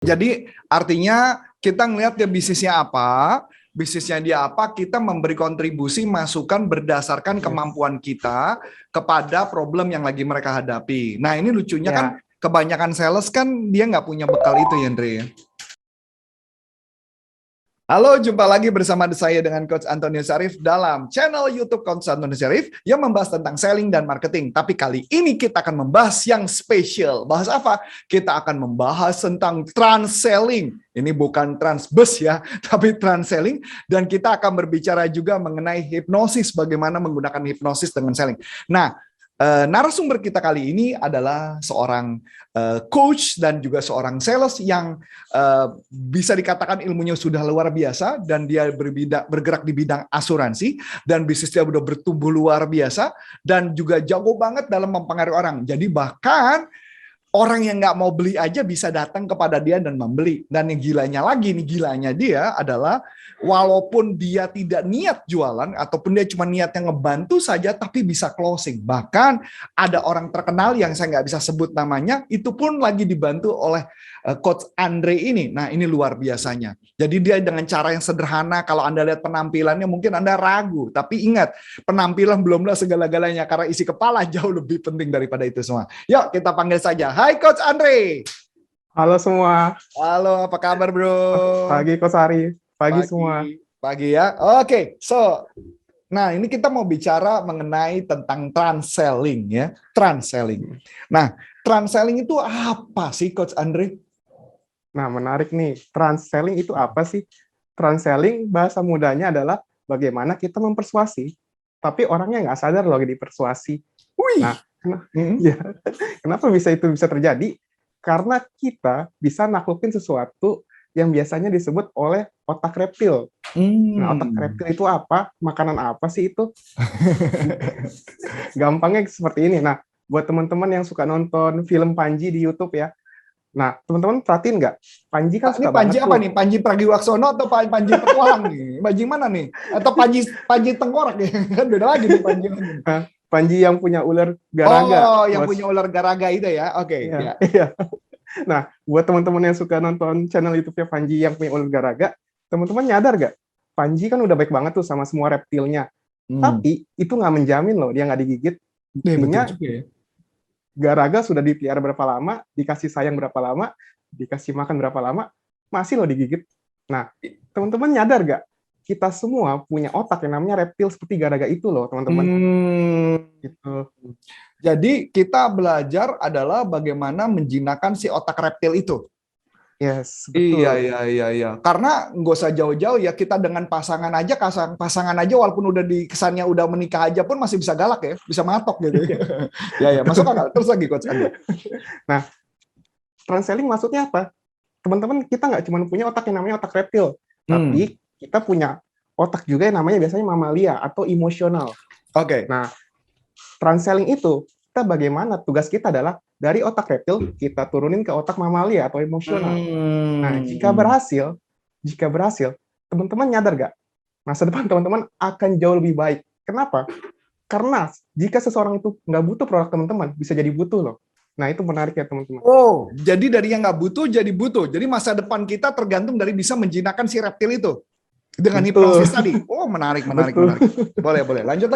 Jadi artinya kita ngelihat dia bisnisnya dia apa, kita memberi kontribusi masukan berdasarkan kemampuan kita kepada problem yang lagi mereka hadapi. Nah ini lucunya kan Ya, kebanyakan sales kan dia nggak punya bekal itu ya Andre. Halo, jumpa lagi bersama saya dengan Coach Antonio Syarif dalam channel YouTube Coach Antonio Syarif yang membahas tentang selling dan marketing. Tapi kali ini kita akan membahas yang spesial. Bahas apa? Kita akan membahas tentang trans selling. Ini bukan transbus ya, tapi trans selling. Dan kita akan berbicara juga mengenai hipnosis, bagaimana menggunakan hipnosis dengan selling. Nah, narasumber kita kali ini adalah seorang coach dan juga seorang sales yang bisa dikatakan ilmunya sudah luar biasa dan dia bergerak di bidang asuransi dan bisnisnya udah bertumbuh luar biasa dan juga jago banget dalam mempengaruhi orang. Jadi bahkan orang yang nggak mau beli aja bisa datang kepada dia dan membeli. Dan yang gilanya lagi nih, gilanya dia adalah walaupun dia tidak niat jualan ataupun dia cuma niatnya ngebantu saja tapi bisa closing. Bahkan ada orang terkenal yang saya nggak bisa sebut namanya, itu pun lagi dibantu oleh Coach Andre ini. Nah ini luar biasanya. Jadi dia dengan cara yang sederhana, kalau Anda lihat penampilannya mungkin Anda ragu. Tapi ingat, penampilan belumlah segala-galanya karena isi kepala jauh lebih penting daripada itu semua. Yuk kita panggil saja. Hai Coach Andre. halo semua. Halo, apa kabar bro? Pagi Coach Ari, pagi semua. Pagi ya. Oke, nah ini kita mau bicara mengenai tentang trans selling ya. Trans selling. Nah, trans selling itu apa sih Coach Andre? Nah, menarik nih. Trans selling itu apa sih? Trans selling bahasa mudanya adalah bagaimana kita mempersuasi, tapi orangnya nggak sadar loh dipersuasi. Wih. Nah, ya, kenapa bisa terjadi? Karena kita bisa naklukin sesuatu yang biasanya disebut oleh otak reptil. Nah, otak reptil itu apa? Makanan apa sih itu? Gampangnya seperti ini. Nah, buat teman-teman yang suka nonton film Panji di YouTube ya. Nah, teman-teman perhatiin nggak? Panji kan Ini suka Panji banget apa tuh. nih? Panji Pragiwaksono atau Panji Petualang nih? Panji mana nih? Atau Panji Tengkorak ya? Kan beda lagi nih Panji. Panji yang punya ular garaga. Oh, yang punya ular garaga itu ya? Oke. Iya, iya. Nah, buat teman-teman yang suka nonton channel YouTube-nya Panji yang punya ular garaga, teman-teman nyadar nggak? Panji kan udah baik banget tuh sama semua reptilnya. Tapi itu nggak menjamin loh dia nggak digigit. Buktinya garaga sudah dipelihara berapa lama, dikasih sayang berapa lama, dikasih makan berapa lama, masih loh digigit. Nah, teman-teman nyadar nggak? Kita semua punya otak yang namanya reptil seperti garaga itu loh, teman-teman. Gitu. Jadi kita belajar adalah bagaimana menjinakkan si otak reptil itu. Yes, betul. Iya. Karena nggak usah jauh-jauh ya, kita dengan pasangan aja walaupun udah kesannya udah menikah aja pun masih bisa galak ya, bisa matok gitu. Ya, masuk akal. Terus lagi Coach Andi. Nah, trans-selling maksudnya apa? Teman-teman, kita nggak cuma punya otak yang namanya otak reptil, tapi kita punya otak juga yang namanya biasanya mamalia atau emosional. Oke. Nah, trans-selling itu, kita bagaimana? Tugas kita adalah dari otak reptil, kita turunin ke otak mamalia atau emosional. Nah, jika berhasil, teman-teman nyadar nggak? Masa depan teman-teman akan jauh lebih baik. Kenapa? Karena jika seseorang itu nggak butuh produk teman-teman, bisa jadi butuh loh. Nah, itu menarik ya teman-teman. Oh, jadi dari yang nggak butuh jadi butuh. Jadi masa depan kita tergantung dari bisa menjinakkan si reptil itu. Dengan hipnosis tadi. Oh, menarik. Boleh. Lanjut.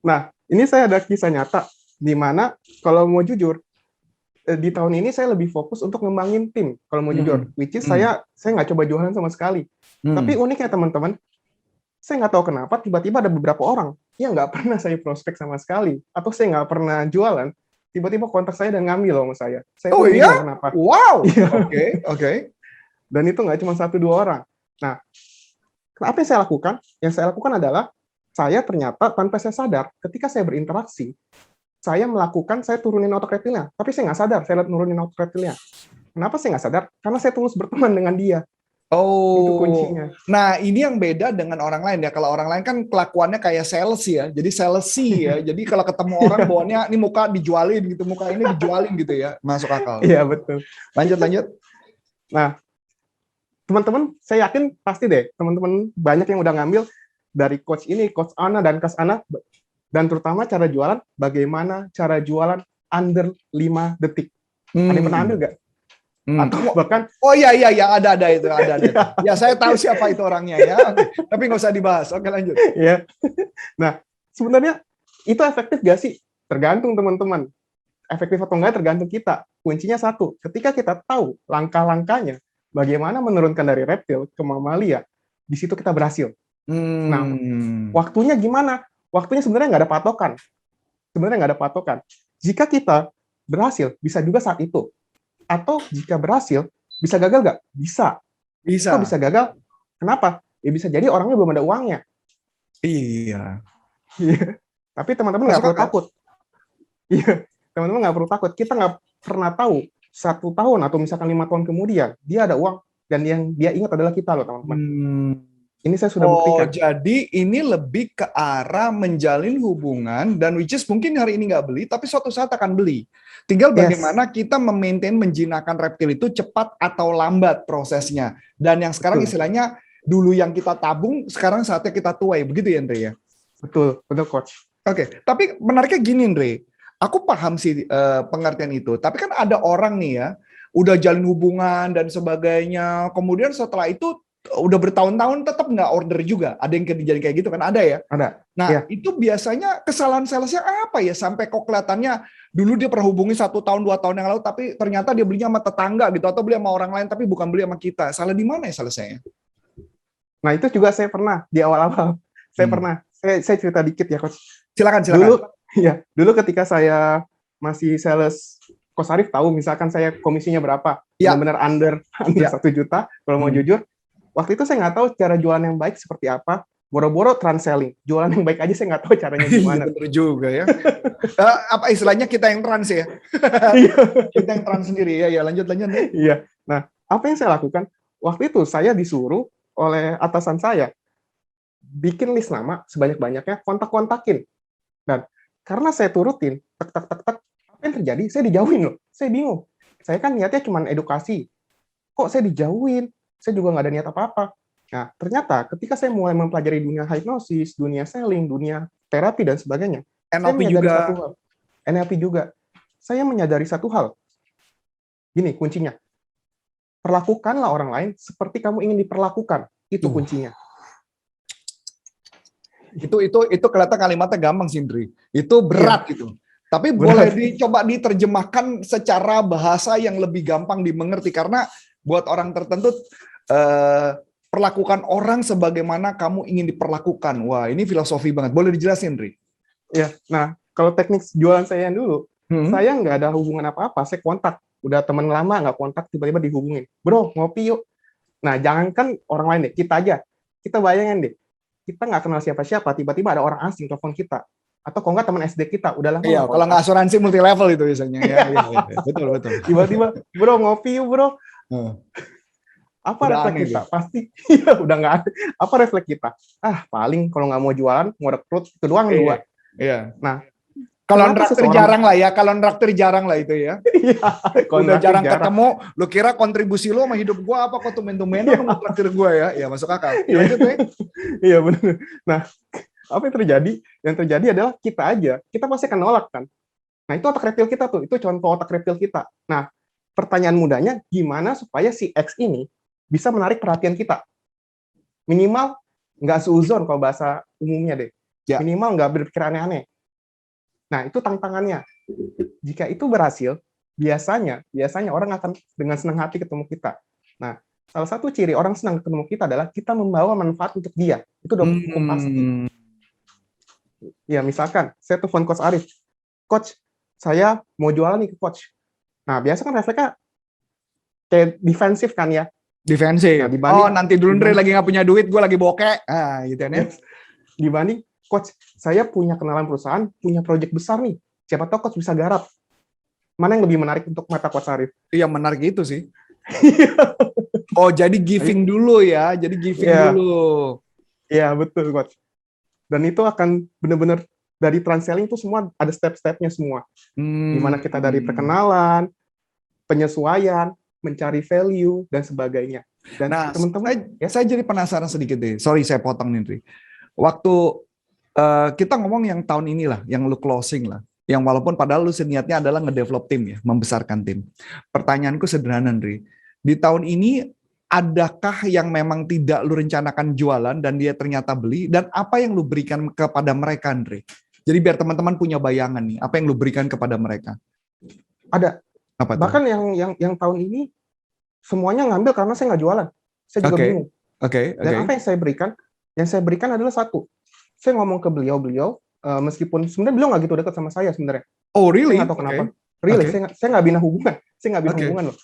Nah, ini saya ada kisah nyata, di mana kalau mau jujur, di tahun ini saya lebih fokus untuk ngembangin tim, kalau mau jujur. Which is saya nggak coba jualan sama sekali. Tapi uniknya teman-teman, saya nggak tahu kenapa tiba-tiba ada beberapa orang yang nggak pernah saya prospek sama sekali, atau saya nggak pernah jualan, tiba-tiba kontak saya dan ngambil loh sama saya. Oh iya? Kenapa? Wow. Oke. Dan itu nggak cuma 1-2 orang. Nah, apa yang saya lakukan? Yang saya lakukan adalah saya ternyata tanpa saya sadar, ketika saya berinteraksi, saya turunin otak reptilnya. Tapi saya nggak sadar, saya nurunin otak reptilnya. Kenapa saya nggak sadar? Karena saya tulus berteman dengan dia. Oh, itu kuncinya. Nah ini yang beda dengan orang lain ya. Kalau orang lain kan kelakuannya kayak sales ya, jadi salesy ya. Jadi kalau ketemu orang bawaannya ini muka dijualin gitu, muka ini dijualin gitu ya, masuk akal. Iya betul. Lanjut. Nah, teman-teman, saya yakin pasti deh, teman-teman banyak yang udah ngambil dari coach ini, coach Ana dan Kas Ana, dan terutama cara jualan, bagaimana cara jualan under 5 detik. Ada yang pernah ambil nggak? Atau bahkan Oh iya ada itu ada. Ya saya tahu siapa itu orangnya ya. Oke. Tapi nggak usah dibahas. Oke lanjut. ya. Nah, sebenarnya itu efektif gak sih? Tergantung teman-teman. Efektif atau enggak tergantung kita. Kuncinya satu, ketika kita tahu langkah-langkahnya, bagaimana menurunkan dari reptil ke mamalia, di situ kita berhasil. Nah, waktunya gimana? Waktunya sebenarnya nggak ada patokan. Jika kita berhasil, bisa juga saat itu. Atau jika berhasil, bisa gagal nggak? Bisa. Kok bisa gagal? Kenapa? Ya bisa jadi orangnya belum ada uangnya. Iya. Tapi teman-teman nggak perlu takut. Iya, teman-teman nggak perlu takut. Kita nggak pernah tahu 1 tahun atau misalkan 5 tahun kemudian dia ada uang dan yang dia ingat adalah kita loh teman-teman. Ini saya sudah buktikan. Oh, jadi ini lebih ke arah menjalin hubungan dan which is mungkin hari ini nggak beli, tapi suatu saat akan beli. Tinggal bagaimana kita memaintain menjinakkan reptil itu cepat atau lambat prosesnya. Dan yang sekarang istilahnya dulu yang kita tabung, sekarang saatnya kita tuai. Begitu ya, Andre ya? Betul Coach. Oke, tapi menariknya gini, Andre. Aku paham sih pengertian itu. Tapi kan ada orang nih ya, udah jalin hubungan dan sebagainya. Kemudian setelah itu udah bertahun-tahun tetap nggak order juga. Ada yang kejadian kayak gitu kan, ada ya? Ada. Nah, itu biasanya kesalahan salesnya apa ya? Sampai kok kelihatannya dulu dia pernah hubungi 1 tahun, 2 tahun yang lalu, tapi ternyata dia belinya sama tetangga gitu, atau beli sama orang lain, tapi bukan beli sama kita. Salah di mana ya salesnya? Nah, itu juga saya pernah di awal-awal. Saya cerita dikit ya, Coach. Silakan. Dulu ketika saya masih sales, Coach Arif tahu misalkan saya komisinya berapa, benar-benar under 1 juta kalau mau jujur. Waktu itu saya nggak tahu cara jualan yang baik seperti apa. Boro-boro trans-selling. Jualan yang baik aja saya nggak tahu caranya gimana. Bener juga ya. Apa istilahnya kita yang trans ya? Kita yang trans sendiri ya. Lanjut. Iya. Nah, apa yang saya lakukan? Waktu itu saya disuruh oleh atasan saya bikin list nama sebanyak-banyaknya, kontak-kontakin. Dan karena saya turutin, tak, apa yang terjadi? Saya dijauhin loh. Saya bingung. Saya kan niatnya cuma edukasi. Kok saya dijauhin? Saya juga nggak ada niat apa-apa. Nah, ternyata ketika saya mulai mempelajari dunia hipnosis, dunia selling, dunia terapi, dan sebagainya, NLP juga. Saya menyadari satu hal. Gini kuncinya. Perlakukanlah orang lain seperti kamu ingin diperlakukan. Itu kuncinya. Itu kelihatan kalimatnya gampang sih, Indri. Itu berat gitu. Tapi boleh dicoba diterjemahkan secara bahasa yang lebih gampang dimengerti, karena buat orang tertentu perlakukan orang sebagaimana kamu ingin diperlakukan. Wah, ini filosofi banget. Boleh dijelasin, Indri? Ya. Nah, kalau teknik jualan saya yang dulu, saya nggak ada hubungan apa-apa. Saya kontak. Udah teman lama nggak kontak, tiba-tiba dihubungin. Bro, ngopi yuk. Nah, jangankan orang lain deh, kita aja. Kita bayangin deh, kita nggak kenal siapa-siapa, tiba-tiba ada orang asing telepon kita. Atau kalau nggak teman SD kita, udah lama. Iya, kalau nggak asuransi multi level itu biasanya. Iya. Betul. Tiba-tiba, bro ngopi yuk bro. Apa refleks kita? Pasti udah nggak ada. Apa refleks kita? Paling kalau nggak mau jualan, mau rekrut, itu doang dua. Iya. Nah, kalau nraktir jarang lah itu ya. Udah jarang ketemu, lu kira kontribusi lu sama hidup gua apa, kok tumen-tumen lu nraktir gua ya? Ya masuk akal. Iya benar. Nah, apa yang terjadi? Yang terjadi adalah kita pasti akan nolak kan. Nah, itu otak reptil kita tuh, itu contoh otak reptil kita. Nah, pertanyaan mudahnya, gimana supaya si X ini bisa menarik perhatian kita? Minimal nggak seuzon kalau bahasa umumnya deh. Ya. Minimal nggak berpikir aneh-aneh. Nah, itu tantangannya. Jika itu berhasil, biasanya orang akan dengan senang hati ketemu kita. Nah, salah satu ciri orang senang ketemu kita adalah kita membawa manfaat untuk dia. Itu udah cukup pasti. Ya, misalkan saya telepon Coach Arif. Coach, saya mau jualan nih ke Coach. Nah, biasa kan refleksnya kayak defensif kan ya. Defensif. Nah, nanti dulu Andre lagi nggak punya duit, gue lagi bokeh. Gitu kan ya. Dibanding, Coach, saya punya kenalan perusahaan, punya proyek besar nih. Siapa tahu Coach bisa garap. Mana yang lebih menarik untuk mata Coach Arif? Iya, menarik itu sih. Oh, jadi giving dulu ya. Jadi giving dulu. Iya, betul, Coach. Dan itu akan benar-benar dari trans-selling itu semua ada step-stepnya semua. Dimana kita dari perkenalan, penyesuaian, mencari value, dan sebagainya. Dan teman-teman, saya jadi penasaran sedikit deh. Sorry, saya potong nih, Waktu kita ngomong yang tahun inilah, yang lu closing lah. Yang walaupun padahal lu niatnya adalah ngedevelop tim ya, membesarkan tim. Pertanyaanku sederhana, Andre. Di tahun ini adakah yang memang tidak lu rencanakan jualan dan dia ternyata beli, dan apa yang lu berikan kepada mereka, Andre? Jadi biar teman-teman punya bayangan nih, apa yang lu berikan kepada mereka? Ada. Apa tuh? Bahkan yang tahun ini semuanya ngambil karena saya nggak jualan. Saya juga bingung. Dan apa yang saya berikan? Yang saya berikan adalah satu. Saya ngomong ke beliau, meskipun sebenarnya beliau nggak gitu dekat sama saya sebenarnya. Oh, really? Saya nggak tahu kenapa. Really, saya nggak bina hubungan. Saya nggak bina hubungan loh.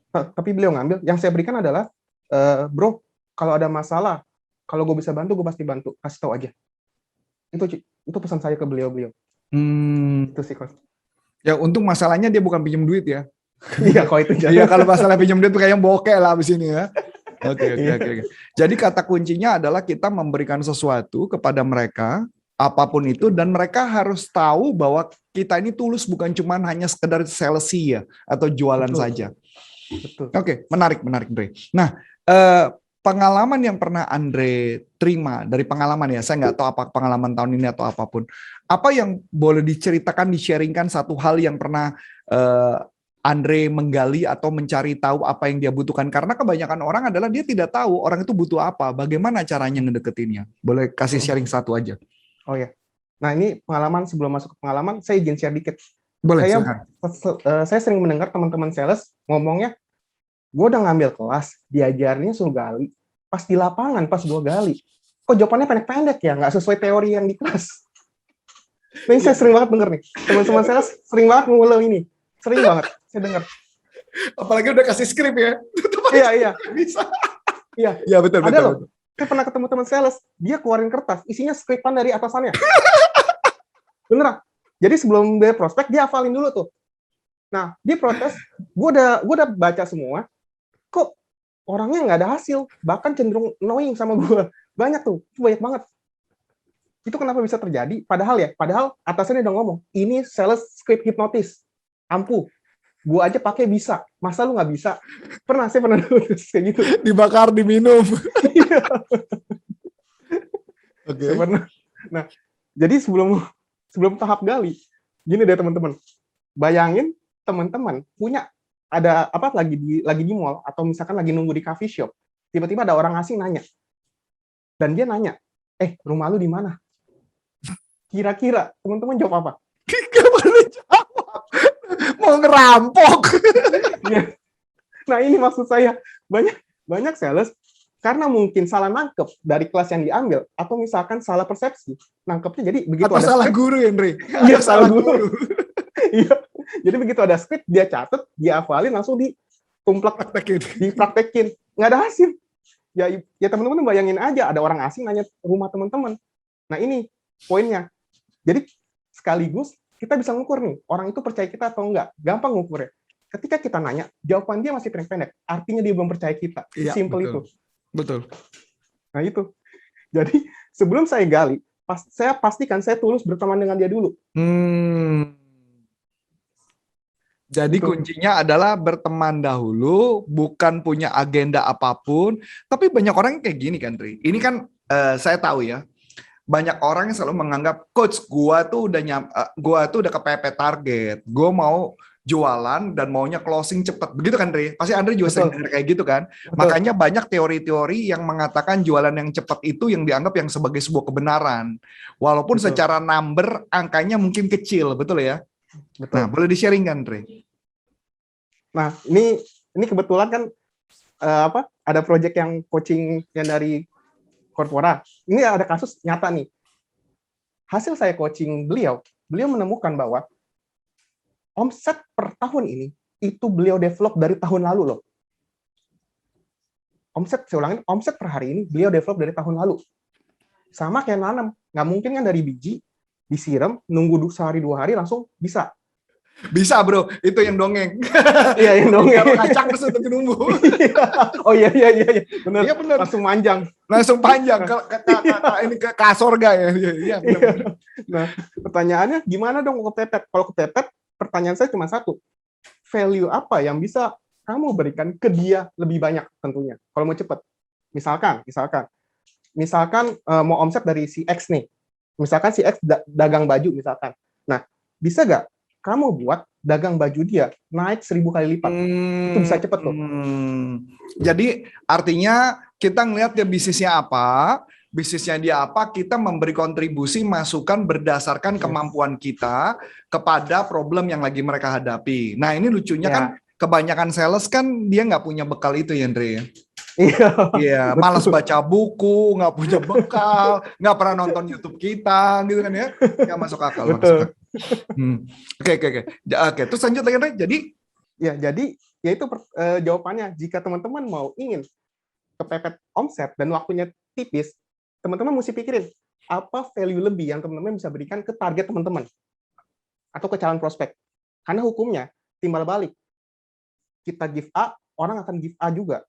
Tapi beliau ngambil. Yang saya berikan adalah, bro, kalau ada masalah, kalau gue bisa bantu, gue pasti bantu. Kasih tahu aja. Itu pesan saya ke beliau-beliau. Itu sih, Coach. Ya, untung masalahnya dia bukan pinjam duit ya. Iya, kalau itu jangan. Iya, kalau masalah pinjam duit kayaknya bokeh lah abis ini ya. Oke. Jadi kata kuncinya adalah kita memberikan sesuatu kepada mereka, apapun itu, dan mereka harus tahu bahwa kita ini tulus, bukan cuma hanya sekedar salesy ya, atau jualan saja. Betul. Oke, menarik, Andre. Nah, pengalaman yang pernah Andre terima dari pengalaman ya, saya nggak tahu apa pengalaman tahun ini atau apapun. Apa yang boleh diceritakan, di-sharingkan satu hal yang pernah Andre menggali atau mencari tahu apa yang dia butuhkan? Karena kebanyakan orang adalah dia tidak tahu orang itu butuh apa, bagaimana caranya ngedeketinnya. Boleh kasih sharing satu aja? Oh ya. Nah, ini pengalaman, sebelum masuk ke pengalaman, saya izin share dikit. Boleh, saya sering mendengar teman-teman sales ngomongnya, gue udah ngambil kelas, diajarnya suruh gali. Pas di lapangan, pas gue gali, kok jawabannya pendek-pendek ya, nggak sesuai teori yang di kelas. Nah, ini saya sering banget denger nih. Teman-teman sales sering banget ngulang ini. Sering banget, saya dengar. Apalagi udah kasih skrip ya. Iya. Bisa. Iya, betul. Loh. Saya pernah ketemu teman sales, dia keluarin kertas, isinya skripan dari atasannya. Beneran. Jadi sebelum dia prospek, dia hafalin dulu tuh. Nah, dia protes, gue udah baca semua, kok orangnya nggak ada hasil, bahkan cenderung annoying sama gue. Banyak tuh, banyak banget. Itu kenapa bisa terjadi? Padahal atasannya udah ngomong, ini sales script hipnotis, ampuh. Gue aja pakai bisa, masa lu nggak bisa? Saya pernah nulis kayak gitu. Dibakar, diminum. Oke. Nah, jadi sebelum tahap gali, gini deh teman-teman, bayangin teman-teman punya ada apa lagi di mall atau misalkan lagi nunggu di coffee shop, tiba-tiba ada orang asing nanya, dan dia nanya, rumah lu di mana? Kira-kira teman-teman jawab apa? Gak boleh jawab, mau ngerampok. Nah, ini maksud saya, banyak sales karena mungkin salah nangkep dari kelas yang diambil, atau misalkan salah persepsi nangkepnya, jadi begitu atau ada salah script, guru, Henry. Iya, salah guru. Iya. Jadi begitu ada script, dia catat, dia hafalin, langsung dipraktekin. Nggak ada hasil. Ya teman-teman bayangin aja, ada orang asing nanya rumah teman-teman. Nah, ini poinnya. Jadi sekaligus kita bisa ngukur nih, orang itu percaya kita atau enggak. Gampang ngukurnya. Ketika kita nanya, jawaban dia masih pendek-pendek. Artinya dia belum percaya kita. Simple itu. Betul. Nah, itu. Jadi sebelum saya gali, saya pastikan saya tulus berteman dengan dia dulu. Jadi kuncinya adalah berteman dahulu, bukan punya agenda apapun. Tapi banyak orang yang kayak gini kan, Tri. Ini kan saya tahu ya, banyak orang yang selalu menganggap, coach, gua tuh udah kepepet target, gua mau jualan dan maunya closing cepat. Begitu kan, Tri? Pasti Andre juga sering dengar kayak gitu kan. Betul. Makanya banyak teori-teori yang mengatakan jualan yang cepat itu yang dianggap yang sebagai sebuah kebenaran. Walaupun secara number angkanya mungkin kecil, betul ya? Betul. Nah, boleh di-sharing kan, Tri? Nah, ini kebetulan kan ada project yang coaching yang dari korporat. Ini ada kasus nyata nih. Hasil saya coaching beliau menemukan bahwa omset per tahun ini itu beliau develop dari tahun lalu loh. Omset per hari ini beliau develop dari tahun lalu. Sama kayak nanam, nggak mungkin kan dari biji disiram, nunggu sehari 2 hari langsung bisa. Bisa, bro, itu yang dongeng. Iya, yang dongeng. Ngacak terus untuk nunggu. Oh iya, benar. Iya benar. Langsung panjang. Ini ke kasorga ya. Iya. Nah, pertanyaannya gimana dong kepepet? Kalau kepepet, pertanyaan saya cuma satu. Value apa yang bisa kamu berikan ke dia lebih banyak tentunya. Kalau mau cepat. Misalkan mau omset dari si X nih. Misalkan si X dagang baju misalkan. Nah, bisa nggak kamu buat dagang baju dia naik 1000 kali lipat? Itu bisa cepet loh. Jadi artinya kita ngelihat dia bisnisnya dia apa, kita memberi kontribusi masukan berdasarkan kemampuan kita kepada problem yang lagi mereka hadapi. Nah ini lucunya kan kebanyakan sales kan dia nggak punya bekal itu ya Andre. Iya, malas baca buku, nggak punya bekal, nggak pernah nonton YouTube kita, gitu kan ya? Nggak masuk akal. Betul. Oke. Terus lanjut lagi, Andre. Jadi ya itu jawabannya. Jika teman-teman mau ingin kepepet omset dan waktunya tipis, teman-teman mesti pikirin apa value lebih yang teman-teman bisa berikan ke target teman-teman atau ke calon prospek. Karena hukumnya timbal balik. Kita give A, orang akan give A juga.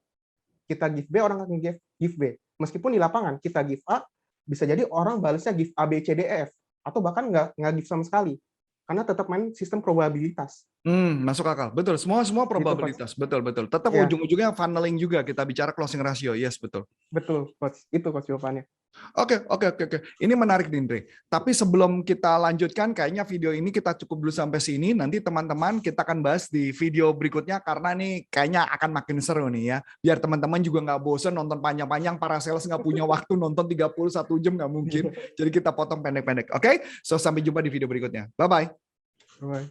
Kita give B, orang akan give B. Meskipun di lapangan kita give A, bisa jadi orang balasnya give A, B, C, D, E, F. Atau bahkan nggak give sama sekali. Karena tetap main sistem probabilitas. Masuk akal. Betul, semua probabilitas. Betul. Tetap ujung-ujungnya funneling juga, kita bicara closing ratio. Yes, betul. Betul, Coach. Itu Coach jawabannya. Oke. Ini menarik, Dindre. Tapi sebelum kita lanjutkan, kayaknya video ini kita cukup dulu sampai sini. Nanti teman-teman kita akan bahas di video berikutnya, karena nih kayaknya akan makin seru nih ya. Biar teman-teman juga nggak bosen nonton panjang-panjang, para sales nggak punya waktu nonton 31 jam, nggak mungkin. Jadi kita potong pendek-pendek. Oke? So, sampai jumpa di video berikutnya. Bye-bye. Bye.